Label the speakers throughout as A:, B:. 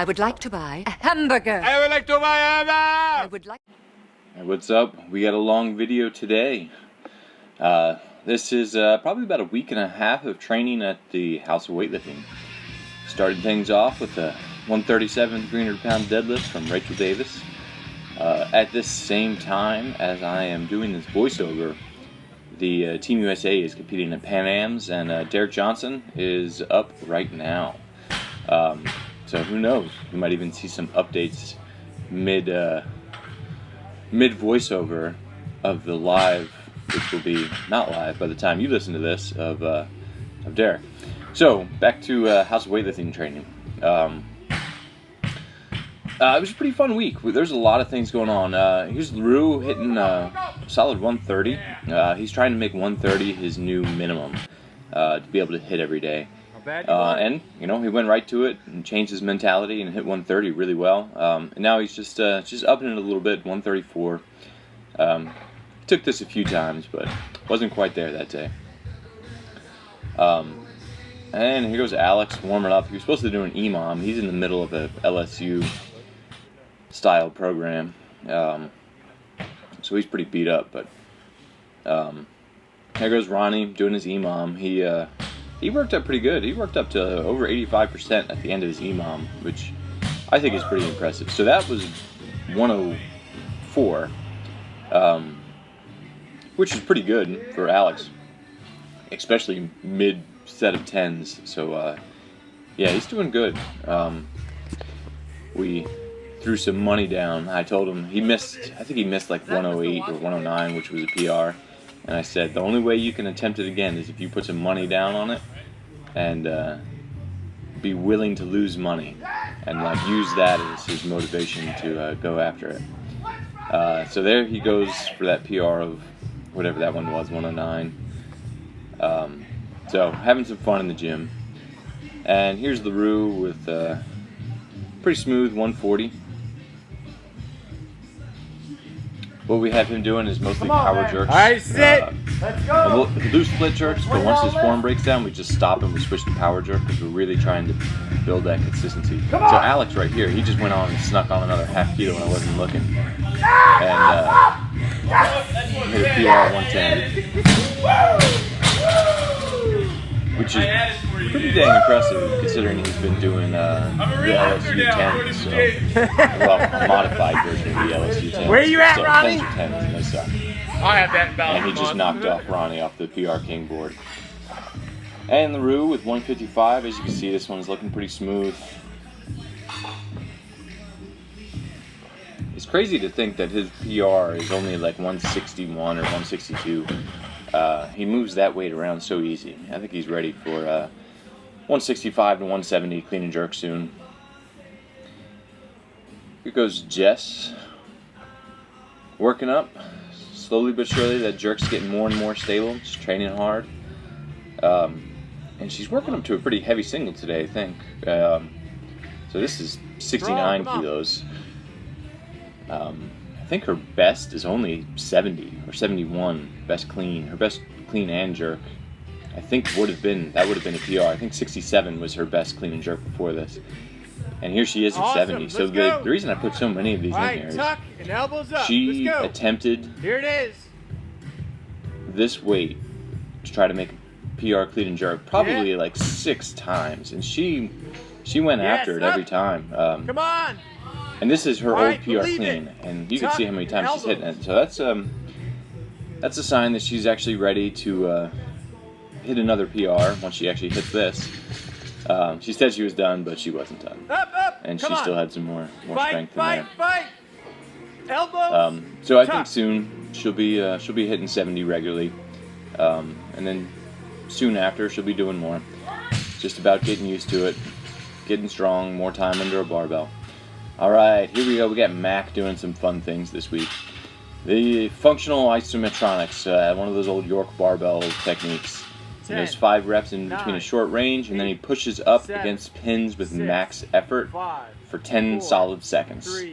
A: I would like to buy a hamburger.
B: I would like to buy a hamburger.
A: I would like...
C: Hey, what's up? We got a long video today. This is probably about a week and a half of training at the House of Weightlifting. Started things off with a 137 300-pound deadlift from Rachel Davis. At this same time as I am doing this voiceover, the Team USA is competing at Pan Am's, and Derek Johnson is up right now. So who knows? We might even see some updates mid voiceover of the live, which will be not live by the time you listen to this, of Derek. So back to House of Weightlifting training. It was a pretty fun week. There's a lot of things going on. Here's Leroux hitting solid 130. He's trying to make 130 his new minimum to be able to hit every day. And you know, he went right to it and changed his mentality and hit 130 really well. And now he's just upping it a little bit, 134. Took this a few times, but wasn't quite there that day. And here goes Alex warming up. He was supposed to do an EMOM. He's in the middle of a LSU style program, so he's pretty beat up. But here goes Ronnie doing his EMOM. He worked up pretty good. He worked up to over 85% at the end of his EMOM, which I think is pretty impressive. So that was 104, which is pretty good for Alex, especially mid set of 10s. So yeah, he's doing good. We threw some money down. I told him I think he missed like 108 or 109, which was a PR. And I said, the only way you can attempt it again is if you put some money down on it and be willing to lose money and like use that as his motivation to go after it. So there he goes for that PR of whatever that one was, 109. So having some fun in the gym. And here's Leroux with pretty smooth 140. What we have him doing is mostly power jerks.
B: All right, sit. Let's go.
C: We'll do split jerks, but once his form breaks down, we just stop and we switch to power jerk because we're really trying to build that consistency. So Alex right here, he just went on and snuck on another half kilo when I wasn't looking. And hit a PR 110. Which is pretty dang impressive considering he's been doing the LSU 10s, so, well, a modified version of the LSU 10s.
B: Where you at,
C: so
B: Ronnie?
C: 10s are 10s and they suck.
B: I have that balance.
C: And he just knocked off Ronnie off the PR King board. And Leroux with 155. As you can see, this one's looking pretty smooth. It's crazy to think that his PR is only like 161 or 162. He moves that weight around so easy. I think he's ready for 165 to 170 clean and jerk soon. Here goes Jess. Working up. Slowly but surely that jerk's getting more and more stable. She's training hard. And she's working up to a pretty heavy single today, I think. So this is 69 kilos. I think her best is only 70 or 71. Best clean. Her best clean and jerk, I think that would have been a PR. I think 67 was her best clean and jerk before this. And here she is at 70. So the reason I put so many of these in here is she attempted
B: Here it is.
C: this weight to try to make a PR clean and jerk probably like 6 times, and she went after it every time.
B: Come on.
C: And this is her old PR
B: believe
C: clean,
B: it.
C: and you can see how many times she's hitting it. So that's a sign that she's actually ready to hit another PR once she actually hits this. She said she was done, but she wasn't done, and she still had some more strength in there.
B: Fight. Elbows.
C: So I think soon she'll be hitting 70 regularly, and then soon after she'll be doing more. Just about getting used to it, getting strong, more time under a barbell. All right, here we go. We got Mac doing some fun things this week. The functional Isometronics, one of those old York barbell techniques. He does 5 reps in between a short range, and then he pushes up against pins with max effort for 10 solid seconds.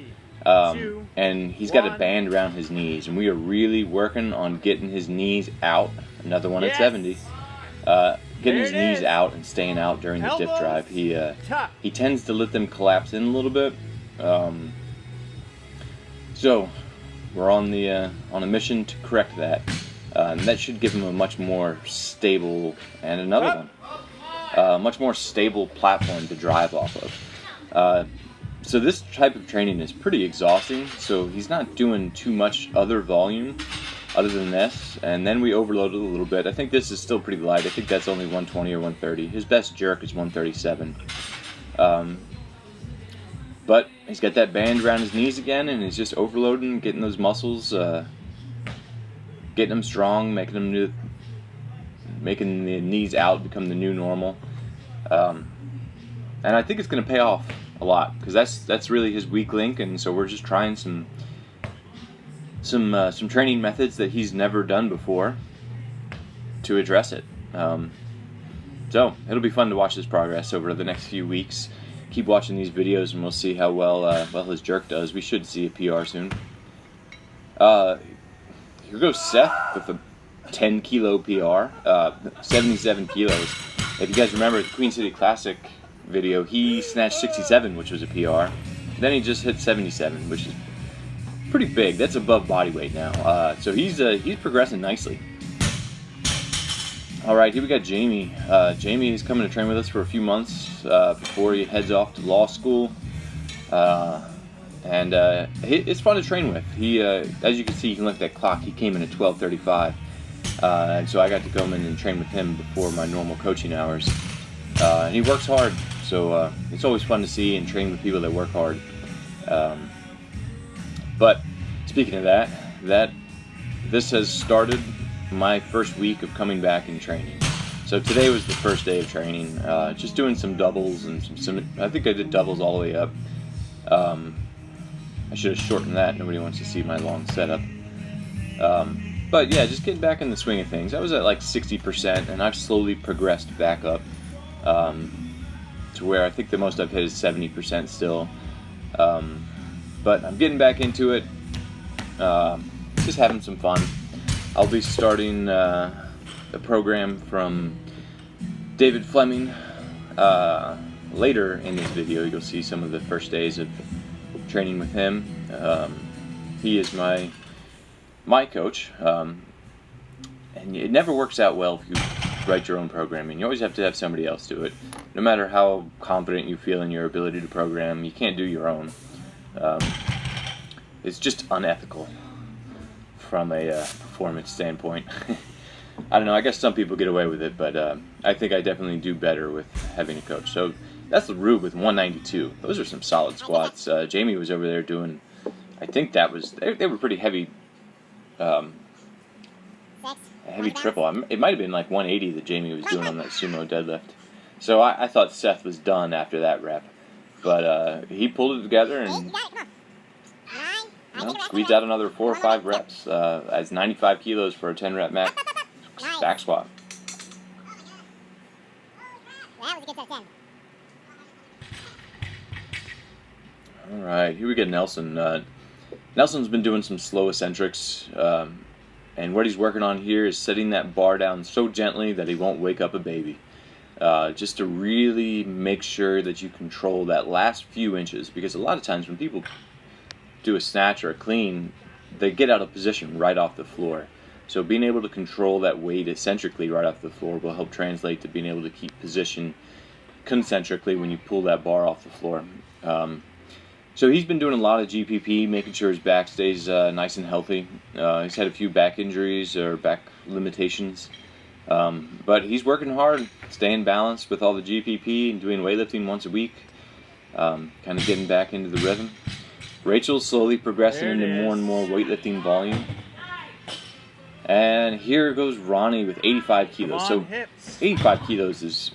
C: And he's got a band around his knees, and we are really working on getting his knees out. Another one at 70. getting his knees out and staying out during the dip drive. He tends to let them collapse in a little bit. So we're on a mission to correct that, and that should give him a much more stable, and another one, much more stable platform to drive off of. So this type of training is pretty exhausting, so he's not doing too much other volume other than this, and then we overloaded a little bit. I think this is still pretty light. I think that's only 120 or 130. His best jerk is 137. But he's got that band around his knees again, and he's just overloading, getting those muscles, getting them strong, making the knees out become the new normal. And I think it's going to pay off a lot, because that's really his weak link, and so we're just trying some training methods that he's never done before to address it. So it'll be fun to watch his progress over the next few weeks. Keep watching these videos, and we'll see how well his jerk does. We should see a PR soon. Here goes Seth with a 10 kilo PR, 77 kilos. If you guys remember the Queen City Classic video, he snatched 67, which was a PR. Then he just hit 77, which is pretty big. That's above body weight now. So he's progressing nicely. All right, here we got Jamie. Jamie is coming to train with us for a few months before he heads off to law school. And it's fun to train with. He, as you can see, you can look at that clock. He came in at 12:35, and so I got to come in and train with him before my normal coaching hours. And he works hard, so it's always fun to see and train with people that work hard. But speaking of that, this has started my first week of coming back and training. So today was the first day of training, just doing some doubles and some I think I did doubles all the way up. I should have shortened that. Nobody wants to see my long setup. But yeah, just getting back in the swing of things. I was at like 60%, and I've slowly progressed back up to where I think the most I've hit is 70% still. But I'm getting back into it, just having some fun. I'll be starting a program from David Fleming later in this video. You'll see some of the first days of training with him. He is my coach, and it never works out well if you write your own programming. You always have to have somebody else do it. No matter how confident you feel in your ability to program, you can't do your own. It's just unethical from a performance standpoint. I don't know, I guess some people get away with it, but I think I definitely do better with having a coach. So that's the Rube with 192. Those are some solid squats. Jamie was over there doing, I think that was, they were pretty heavy, heavy triple. It might have been like 180 that Jamie was doing on that sumo deadlift. So I thought Seth was done after that rep. But he pulled it together and squeezed out another 4 or 5 reps. As 95 kilos for a 10 rep max back squat. Alright, here we get Nelson. Nelson's been doing some slow eccentrics, and what he's working on here is setting that bar down so gently that he won't wake up a baby. Just to really make sure that you control that last few inches, because a lot of times when people do a snatch or a clean, they get out of position right off the floor. So being able to control that weight eccentrically right off the floor will help translate to being able to keep position concentrically when you pull that bar off the floor. So he's been doing a lot of GPP, making sure his back stays nice and healthy. He's had a few back injuries or back limitations. But he's working hard, staying balanced with all the GPP and doing weightlifting once a week, kind of getting back into the rhythm. Rachel's slowly progressing into more and more weightlifting volume. And here goes Ronnie with 85 kilos. So 85 kilos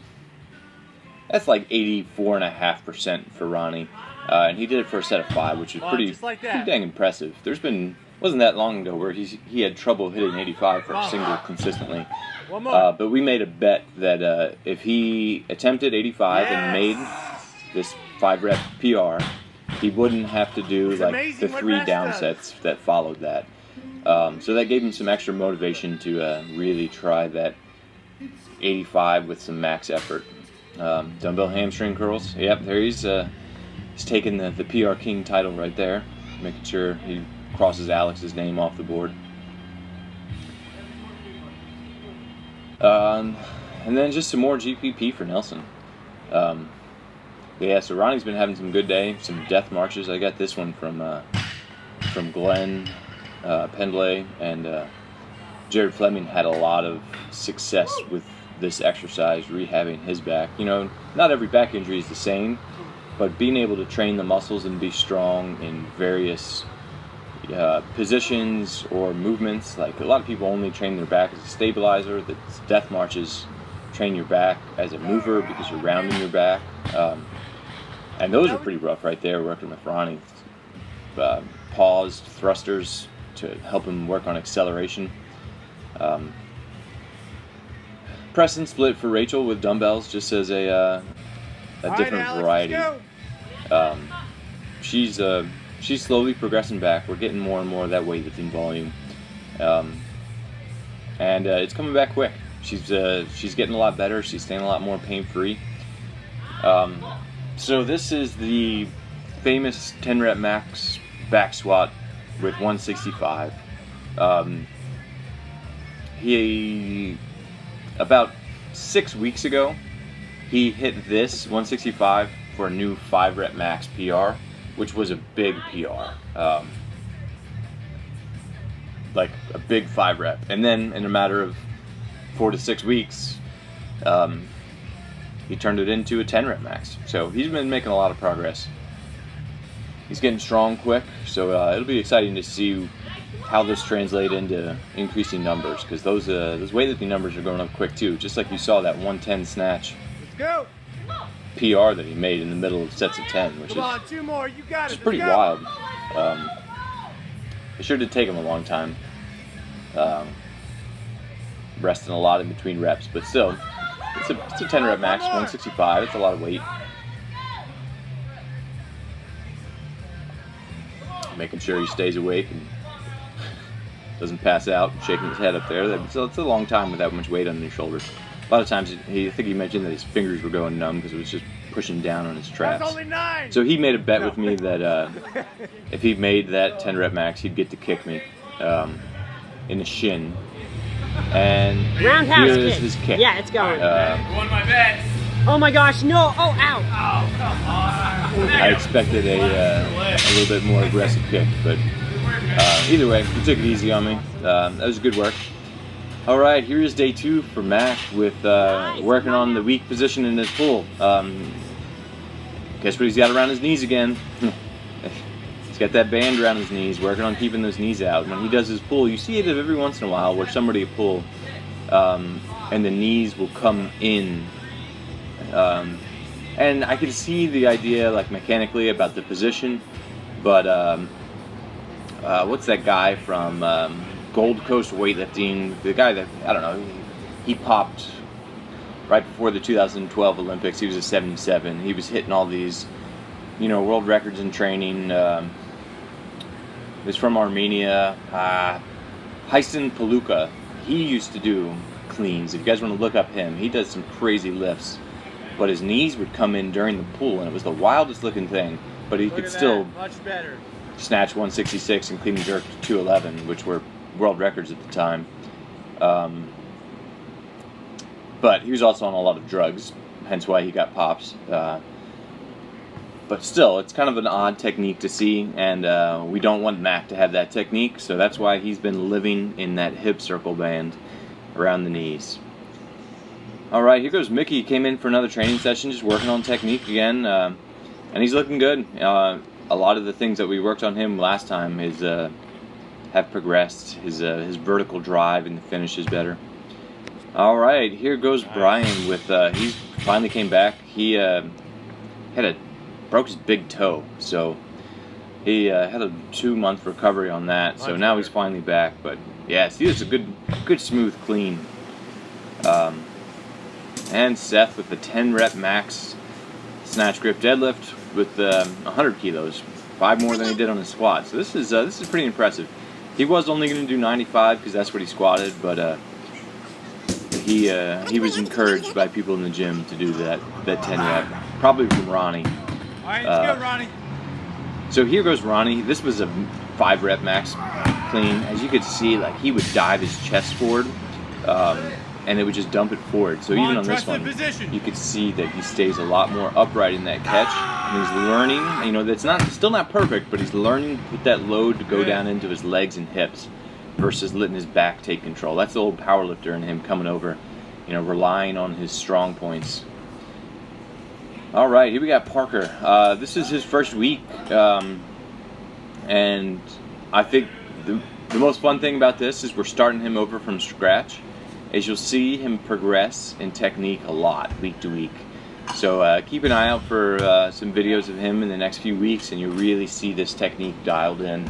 C: that's like 84.5% for Ronnie. And he did it for a set of 5, which is pretty dang impressive. Wasn't that long ago where he had trouble hitting 85 for a single consistently. But we made a bet that if he attempted 85 and made this 5 rep PR, he wouldn't have to do like the 3 down sets that followed that. So that gave him some extra motivation to really try that 85 with some max effort. Dumbbell hamstring curls. Yep, there he's taking the PR King title right there, making sure he crosses Alex's name off the board. And then just some more GPP for Nelson. Yeah, so Ronnie's been having some good day, some death marches. I got this one from Glenn Pendlay, and Jared Fleming had a lot of success with this exercise, rehabbing his back. You know, not every back injury is the same, but being able to train the muscles and be strong in various positions or movements. Like a lot of people only train their back as a stabilizer. The death marches train your back as a mover because you're rounding your back. And those are pretty rough right there, working with Ronnie. Paused thrusters to help him work on acceleration. Press and split for Rachel with dumbbells, just as a different variety. She's slowly progressing back. We're getting more and more of that weightlifting volume, and it's coming back quick. She's getting a lot better. She's staying a lot more pain-free. So this is the famous 10 rep max back squat with 165. He about 6 weeks ago he hit this 165 for a new 5 rep max PR, which was a big PR, like a big 5 rep. And then in a matter of 4 to 6 weeks, he turned it into a 10 rep max. So he's been making a lot of progress. He's getting strong quick, so it'll be exciting to see how this translates into increasing numbers, because those weightlifting numbers are going up quick too. Just like you saw that 110 snatch PR that he made in the middle of sets of 10, which is pretty wild. It sure did take him a long time, resting a lot in between reps, but still, it's a 10 rep max, 165. It's a lot of weight. Making sure he stays awake and doesn't pass out, shaking his head up there. It's a long time with that much weight on his shoulders. A lot of times, I think he mentioned that his fingers were going numb because it was just pushing down on his traps. So he made a bet with me that if he made that 10 rep max, he'd get to kick me in the shin. And
D: roundhouse
C: here's
D: kick.
C: his kick.
D: Yeah, it's going.
B: Won my bet.
D: Oh my gosh, no! Oh, ow!
B: Oh, come on.
C: I expected a little bit more aggressive kick, but either way, he took it easy on me. That was good work. All right, here is day 2 for Mac with working on the weak position in his pull. Guess what he's got around his knees again? He's got that band around his knees, working on keeping those knees out. When he does his pull, you see it every once in a while where somebody will pull and the knees will come in. And I can see the idea, like mechanically, about the position, but what's that guy from Gold Coast Weightlifting? The guy that, I don't know, he popped right before the 2012 Olympics. He was a 77. He was hitting all these, world records in training. He's from Armenia. Hyson Paluka. He used to do cleans. If you guys want to look up him, he does some crazy lifts. But his knees would come in during the pull, and it was the wildest looking thing. But he could still snatch 166 and clean and jerk 211, which were world records at the time. But he was also on a lot of drugs, hence why he got pops. But still, it's kind of an odd technique to see, and we don't want Mac to have that technique, so that's why he's been living in that hip circle band around the knees. Alright, here goes Mickey. He came in for another training session, just working on technique again, and he's looking good. A lot of the things that we worked on him last time have progressed. His vertical drive and the finish is better. Alright, here goes Brian with, he finally came back. He broke his big toe, so he had a 2-month recovery on that, so now he's finally back. But yeah, see, it's a good smooth clean. And Seth with the 10 rep max snatch grip deadlift with 100 kilos, 5 more than he did on his squat. So this is pretty impressive. He was only going to do 95 because that's what he squatted, but he was encouraged by people in the gym to do that 10 rep, probably from Ronnie.
B: All right, let's go, Ronnie.
C: So here goes Ronnie. This was a 5 rep max clean. As you could see, like he would dive his chest forward, and it would just dump it forward. So even on this one, you could see that he stays a lot more upright in that catch. And he's learning, you know, that's still not perfect, but he's learning to put that load to go down into his legs and hips versus letting his back take control. That's the old powerlifter in him coming over, you know, relying on his strong points. All right, here we got Parker. This is his first week, and I think the most fun thing about this is we're starting him over from scratch. As you'll see him progress in technique a lot week to week. So keep an eye out for some videos of him in the next few weeks, and you'll really see this technique dialed in.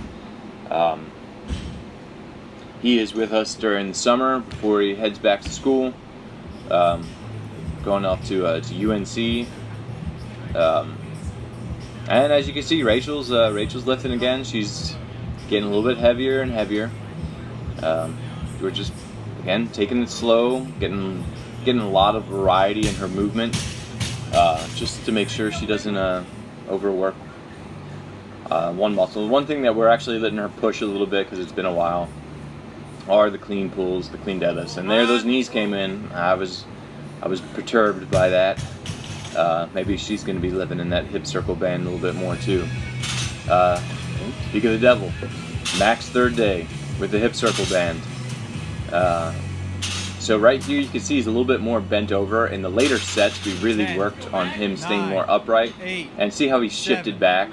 C: He is with us during the summer before he heads back to school, going off to UNC. And as you can see, Rachel's lifting again. She's getting a little bit heavier and heavier. We're just, again, taking it slow, getting a lot of variety in her movement, just to make sure she doesn't overwork one muscle. One thing that we're actually letting her push a little bit, because it's been a while, are the clean pulls, the clean deadlifts. And there those knees came in. I was perturbed by that. Maybe she's going to be living in that hip circle band a little bit more too. Speak of the devil, Max third day with the hip circle band. So right here you can see he's a little bit more bent over. In the later sets, we really worked on him staying more upright, and see how he shifted back.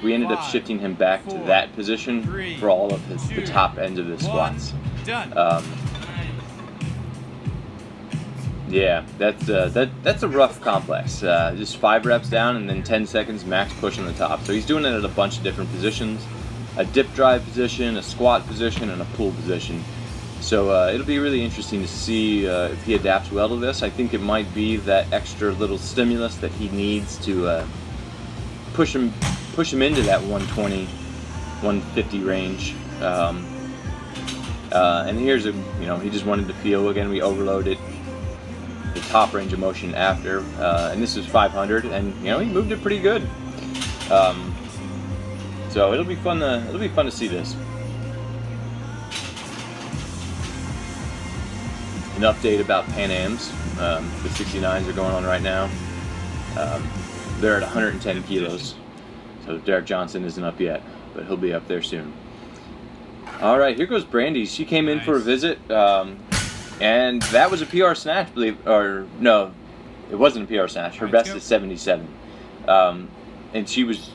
C: We ended up shifting him back to that position for all of the top ends of the squats. Yeah, that's a rough complex. Just 5 reps down and then 10 seconds max push on the top. So he's doing it at a bunch of different positions: a dip drive position, a squat position, and a pull position. So it'll be really interesting to see if he adapts well to this. I think it might be that extra little stimulus that he needs to push him into that 120, 150 range. And here's he just wanted to feel again. We overloaded the top range of motion after, and this is 500, and he moved it pretty good. So it'll be fun to see this. An update about Pan Ams. The 69s are going on right now. They're at 110 kilos. So Derek Johnson isn't up yet, but he'll be up there soon. All right, here goes Brandy. She came in for a visit, and that was a PR snatch, no, it wasn't a PR snatch. Her best is 77, and she was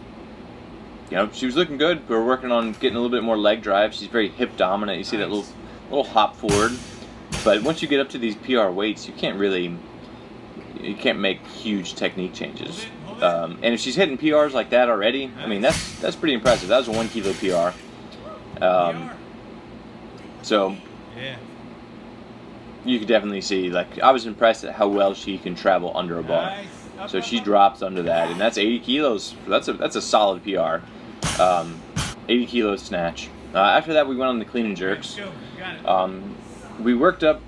C: looking good. We were working on getting a little bit more leg drive. She's very hip dominant. You see that little hop forward. But once you get up to these PR weights, you can't make huge technique changes. And if she's hitting PRs like that already, I mean, that's pretty impressive. That was a 1 kilo PR. So you could definitely see, like, I was impressed at how well she can travel under a bar. So she drops under that, and that's 80 kilos. That's a solid PR. 80 kilos snatch. After that, we went on the clean and jerks. We worked up,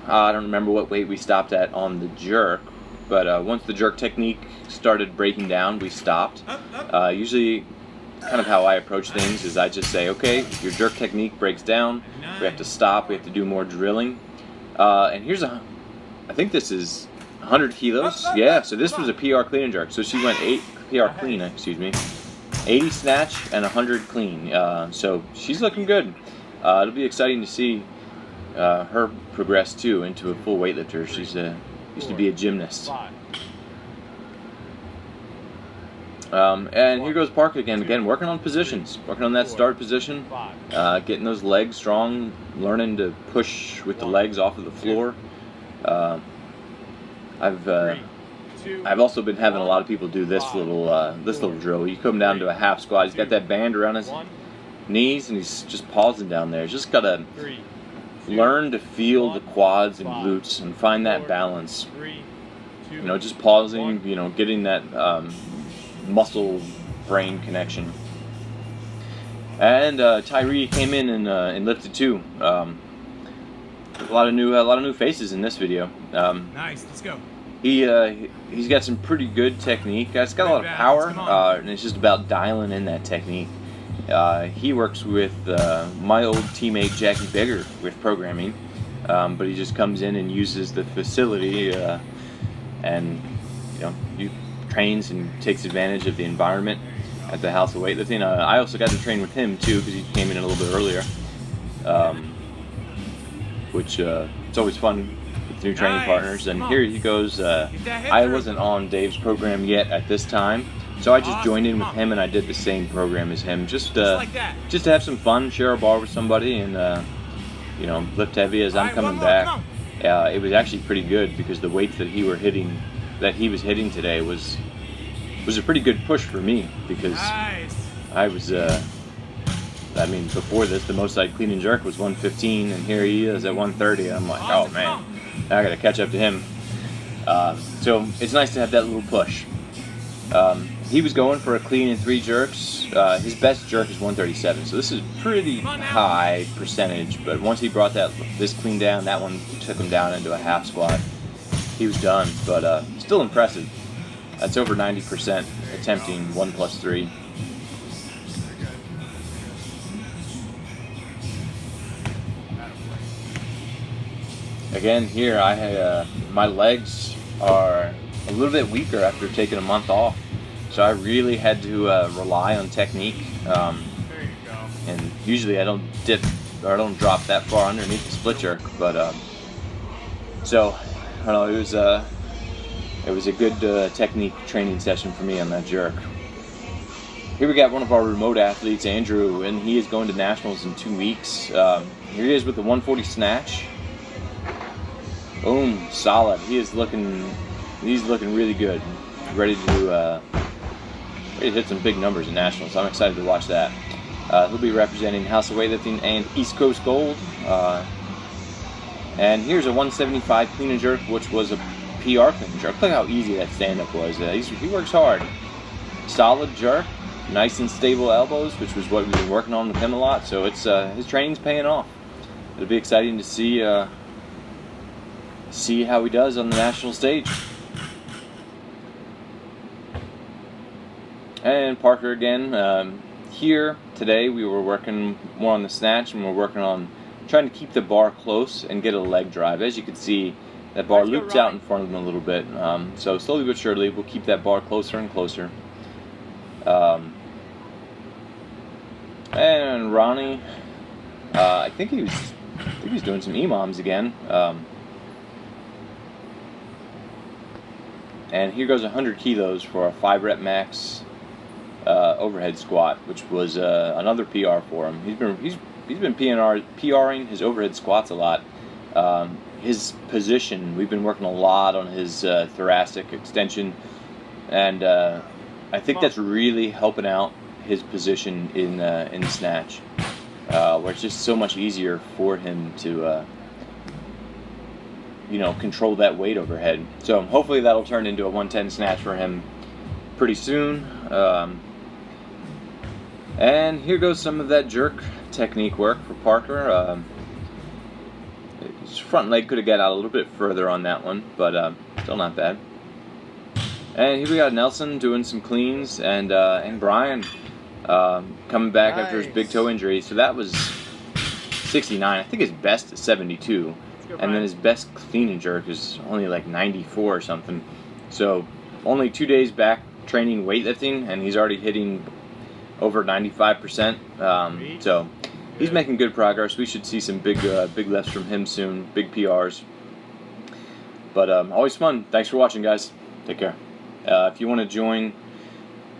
C: I don't remember what weight we stopped at on the jerk, but once the jerk technique started breaking down, we stopped. Usually, kind of how I approach things is I just say, okay, if your jerk technique breaks down, we have to stop, we have to do more drilling. And here's I think this is 100 kilos. Yeah, so this was a PR clean and jerk. So she went 80 snatch and 100 clean. So she's looking good. It'll be exciting to see her progress too into a full weightlifter. She's used to be a gymnast. And here goes Park again working on positions, working on that start position, getting those legs strong, learning to push with the legs off of the floor. I've also been having a lot of people do this little drill. You come down to a half squat. He's got that band around his knees, and he's just pausing down there. He's just gotta learn to feel the quads and glutes and find that balance. Just pausing. Getting that muscle brain connection. And Tyree came in and lifted too. a lot of new faces in this video.
B: Nice, let's go.
C: He's got some pretty good technique. It's got a lot of power, and it's just about dialing in that technique. He works with my old teammate Jackie Bigger with programming, but he just comes in and uses the facility, and he trains and takes advantage of the environment at the House of Weightlifting. I also got to train with him too because he came in a little bit earlier, which it's always fun with new training partners. And here he goes. I wasn't on Dave's program yet at this time, so I just joined in with him and I did the same program as him, just to have some fun, share a bar with somebody, and lift heavy as I'm coming back. It was actually pretty good because the weights that he was hitting today was a pretty good push for me, because I was before this the most I'd clean and jerk was 115, and here he is at 130. I'm like, oh man, I gotta catch up to him. So it's nice to have that little push. He was going for a clean and 3 jerks. His best jerk is 137, so this is pretty high percentage, but once he brought this clean down, that one took him down into a half squat. He was done, but still impressive. That's over 90% attempting 1 plus 3. Again, here my legs are a little bit weaker after taking a month off, so I really had to rely on technique.
B: There you go.
C: And usually I don't dip or I don't drop that far underneath the split jerk, but so I don't know. It was a good technique training session for me on that jerk. Here we got one of our remote athletes, Andrew, and he is going to nationals in 2 weeks. Here he is with the 140 snatch. Boom, solid. He's looking really good. Ready to hit some big numbers in nationals. So I'm excited to watch that. He'll be representing House of Weightlifting and East Coast Gold. And here's a 175 clean and jerk, which was a PR clean and jerk. Look how easy that stand-up was. He works hard. Solid jerk, nice and stable elbows, which was what we've been working on with him a lot. So it's his training's paying off. It'll be exciting to see how he does on the national stage. And Parker again. Here today we were working more on the snatch, and we're working on trying to keep the bar close and get a leg drive. As you can see, that bar loops out in front of him a little bit. So slowly but surely we'll keep that bar closer and closer. And Ronnie, I think he's doing some EMOMs again. And here goes 100 kilos for a 5 rep max overhead squat, which was another PR for him. He's been PRing his overhead squats a lot. His position, we've been working a lot on his thoracic extension, and I think that's really helping out his position in snatch, where it's just so much easier for him to control that weight overhead. So hopefully that'll turn into a 110 snatch for him pretty soon. And here goes some of that jerk technique work for Parker. His front leg could have got out a little bit further on that one, but still not bad. And here we got Nelson doing some cleans, and Brian coming back after his big toe injury. So that was 69. I think his best is 72. And then his best clean and jerk is only like 94 or something. So only 2 days back training weightlifting, and he's already hitting over 95%. So he's making good progress. We should see some big lifts from him soon, big PRs. But always fun. Thanks for watching, guys. Take care. If you want to join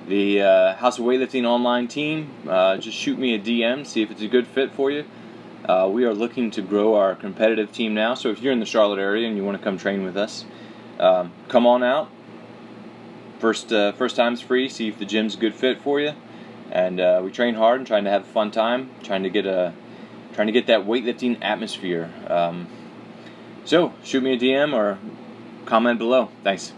C: the House of Weightlifting online team, just shoot me a DM, see if it's a good fit for you. We are looking to grow our competitive team now, so if you're in the Charlotte area and you want to come train with us, come on out. First time's free. See if the gym's a good fit for you, and we train hard and trying to have a fun time, trying to get that weightlifting atmosphere. So shoot me a DM or comment below. Thanks.